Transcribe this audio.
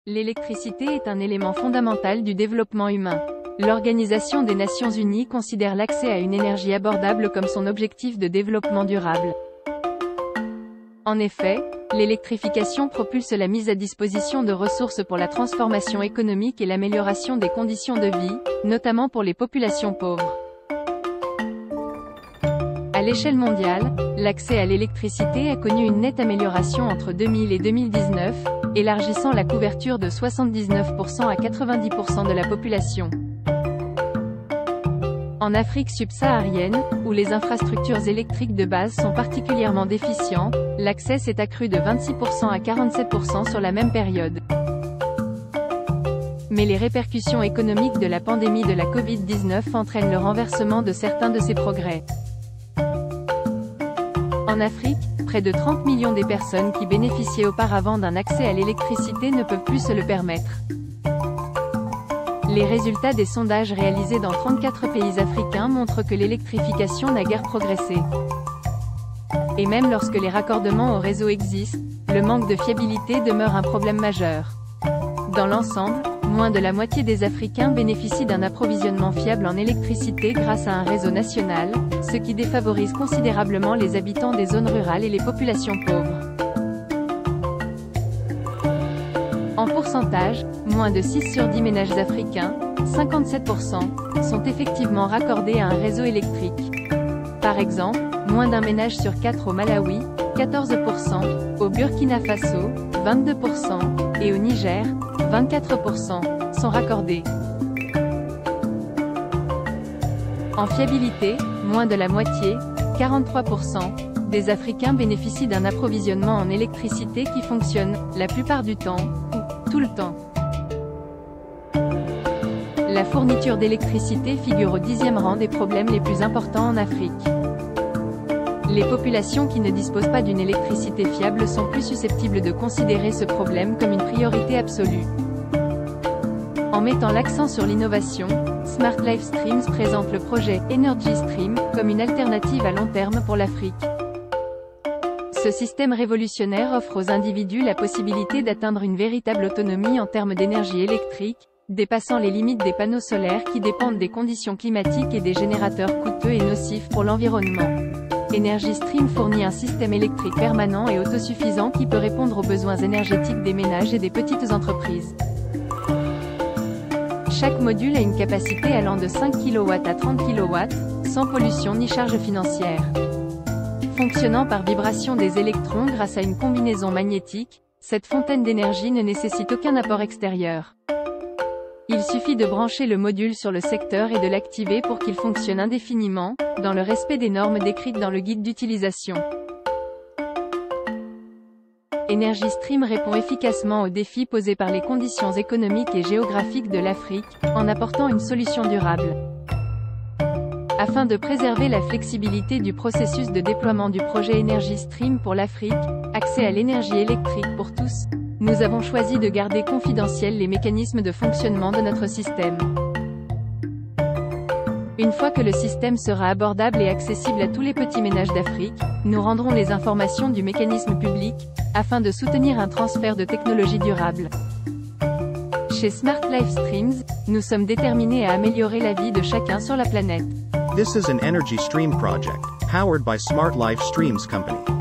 L'électricité est un élément fondamental du développement humain. L'Organisation des Nations Unies considère l'accès à une énergie abordable comme son objectif de développement durable. En effet, l'électrification propulse la mise à disposition de ressources pour la transformation économique et l'amélioration des conditions de vie, notamment pour les populations pauvres. À l'échelle mondiale, l'accès à l'électricité a connu une nette amélioration entre 2000 et 2019, élargissant la couverture de 79% à 90% de la population. En Afrique subsaharienne, où les infrastructures électriques de base sont particulièrement déficientes, l'accès s'est accru de 26% à 47% sur la même période. Mais les répercussions économiques de la pandémie de la Covid-19 entraînent le renversement de certains de ces progrès. En Afrique, près de 30 millions des personnes qui bénéficiaient auparavant d'un accès à l'électricité ne peuvent plus se le permettre. Les résultats des sondages réalisés dans 34 pays africains montrent que l'électrification n'a guère progressé. Et même lorsque les raccordements au réseau existent, le manque de fiabilité demeure un problème majeur. Dans l'ensemble, moins de la moitié des Africains bénéficient d'un approvisionnement fiable en électricité grâce à un réseau national, ce qui défavorise considérablement les habitants des zones rurales et les populations pauvres. En pourcentage, moins de 6 sur 10 ménages africains, 57%, sont effectivement raccordés à un réseau électrique. Par exemple, moins d'un ménage sur 4 au Malawi, 14%, au Burkina Faso, 22%, et au Niger, 24%, sont raccordés. En fiabilité, moins de la moitié, 43%, des Africains bénéficient d'un approvisionnement en électricité qui fonctionne, la plupart du temps, ou tout le temps. La fourniture d'électricité figure au 10e rang des problèmes les plus importants en Afrique. Les populations qui ne disposent pas d'une électricité fiable sont plus susceptibles de considérer ce problème comme une priorité absolue. En mettant l'accent sur l'innovation, Smart Life Streams présente le projet Energy Stream comme une alternative à long terme pour l'Afrique. Ce système révolutionnaire offre aux individus la possibilité d'atteindre une véritable autonomie en termes d'énergie électrique, dépassant les limites des panneaux solaires qui dépendent des conditions climatiques et des générateurs coûteux et nocifs pour l'environnement. Energy Stream fournit un système électrique permanent et autosuffisant qui peut répondre aux besoins énergétiques des ménages et des petites entreprises. Chaque module a une capacité allant de 5 kW à 30 kW, sans pollution ni charge financière. Fonctionnant par vibration des électrons grâce à une combinaison magnétique, cette fontaine d'énergie ne nécessite aucun apport extérieur. Il suffit de brancher le module sur le secteur et de l'activer pour qu'il fonctionne indéfiniment, dans le respect des normes décrites dans le guide d'utilisation. Energy Stream répond efficacement aux défis posés par les conditions économiques et géographiques de l'Afrique, en apportant une solution durable. Afin de préserver la flexibilité du processus de déploiement du projet Energy Stream pour l'Afrique, accès à l'énergie électrique pour tous, nous avons choisi de garder confidentiels les mécanismes de fonctionnement de notre système. Une fois que le système sera abordable et accessible à tous les petits ménages d'Afrique, nous rendrons les informations du mécanisme public, afin de soutenir un transfert de technologies durables. Chez Smart Life Streams, nous sommes déterminés à améliorer la vie de chacun sur la planète. This is an Energy Stream project, powered by Smart Life Streams Company.